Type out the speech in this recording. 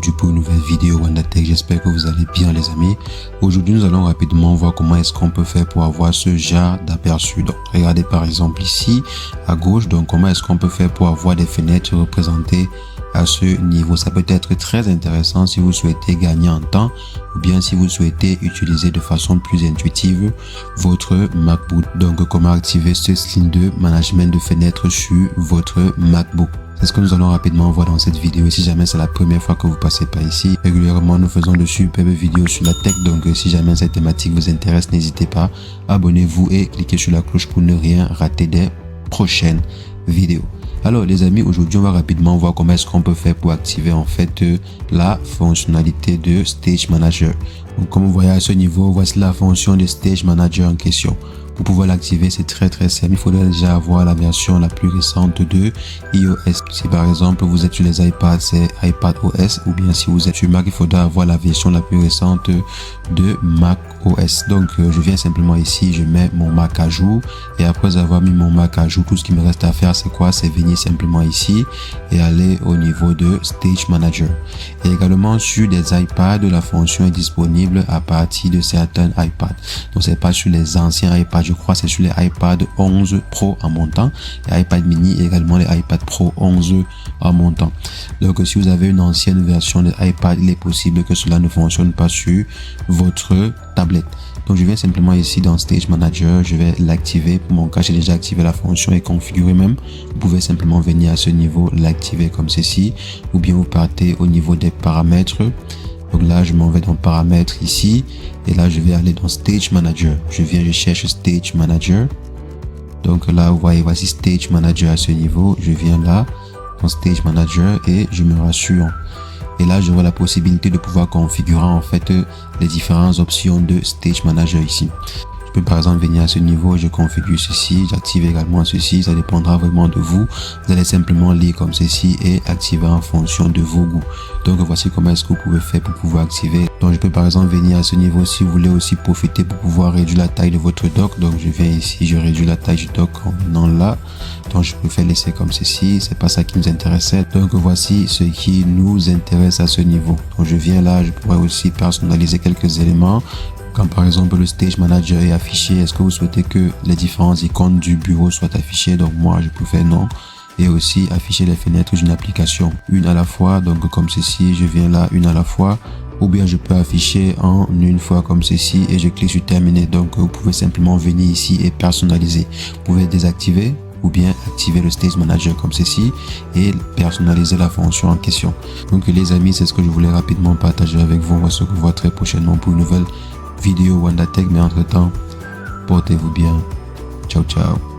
aujourd'hui pour une nouvelle vidéo WandaTech. J'espère que vous allez bien les amis. Aujourd'hui nous allons rapidement voir comment est-ce qu'on peut faire pour avoir ce genre d'aperçu. Donc regardez par exemple ici à gauche, donc comment est-ce qu'on peut faire pour avoir des fenêtres représentées à ce niveau. Ça peut être très intéressant si vous souhaitez gagner en temps ou bien si vous souhaitez utiliser de façon plus intuitive votre MacBook. Donc comment activer ce style de management de fenêtres sur votre MacBook. C'est ce que nous allons rapidement voir dans cette vidéo. Et si jamais c'est la première fois que vous passez par ici, régulièrement nous faisons de superbes vidéos sur la tech. Donc si jamais cette thématique vous intéresse, n'hésitez pas, abonnez-vous et cliquez sur la cloche pour ne rien rater des prochaines vidéos. Alors les amis, aujourd'hui on va rapidement voir comment est-ce qu'on peut faire pour activer en fait la fonctionnalité de Stage Manager. Donc comme vous voyez à ce niveau, voici la fonction de Stage Manager en question. Pour pouvoir l'activer, c'est très simple. Il faudrait déjà avoir la version la plus récente de iOS. Si par exemple vous êtes sur les iPads, c'est iPadOS, ou bien si vous êtes sur Mac, il faudra avoir la version la plus récente de macOS. Donc je viens simplement ici, je mets mon Mac à jour, et après avoir mis mon Mac à jour, tout ce qui me reste à faire c'est quoi? C'est venir simplement ici et aller au niveau de Stage Manager. Et également sur des iPads, la fonction est disponible à partir de certains iPads. Donc c'est pas sur les anciens iPads, je crois c'est sur les iPad 11 Pro en montant, les iPad mini et également les iPad Pro 11 en montant. Donc si vous avez une ancienne version de iPad, il est possible que cela ne fonctionne pas sur votre tablette. Donc je viens simplement ici dans Stage Manager, je vais l'activer. Pour mon cas, j'ai déjà activé la fonction et configuré même. Vous pouvez simplement venir à ce niveau, l'activer comme ceci, ou bien vous partez au niveau des paramètres. Donc là, je m'en vais dans paramètres ici, et là, je vais aller dans Stage Manager. Je viens, je cherche Stage Manager. Donc là, vous voyez, voici Stage Manager à ce niveau. Je viens là, dans Stage Manager, et je me rassure. Et là, j'aurai la possibilité de pouvoir configurer en fait les différentes options de Stage Manager ici. Je peux par exemple venir à ce niveau, je configure ceci, j'active également ceci, ça dépendra vraiment de vous. Vous allez simplement lire comme ceci et activer en fonction de vos goûts. Donc voici comment est-ce que vous pouvez faire pour pouvoir activer. Donc je peux par exemple venir à ce niveau si vous voulez aussi profiter pour pouvoir réduire la taille de votre dock. Donc je viens ici, je réduis la taille du dock en venant là. Donc je peux faire laisser comme ceci, c'est pas ça qui nous intéressait. Donc voici ce qui nous intéresse à ce niveau. Donc je viens là, je pourrais aussi personnaliser quelques éléments. Quand par exemple le Stage Manager est affiché, est-ce que vous souhaitez que les différentes icônes du bureau soient affichées? Donc moi je peux faire non. Et aussi afficher les fenêtres d'une application, une à la fois, donc comme ceci, je viens là, une à la fois. Ou bien je peux afficher en une fois comme ceci et je clique sur terminer. Donc vous pouvez simplement venir ici et personnaliser. Vous pouvez désactiver ou bien activer le Stage Manager comme ceci et personnaliser la fonction en question. Donc les amis, c'est ce que je voulais rapidement partager avec vous. On va se revoir très prochainement pour une nouvelle vidéo WandaTech, mais entre temps, portez-vous bien. Ciao, ciao.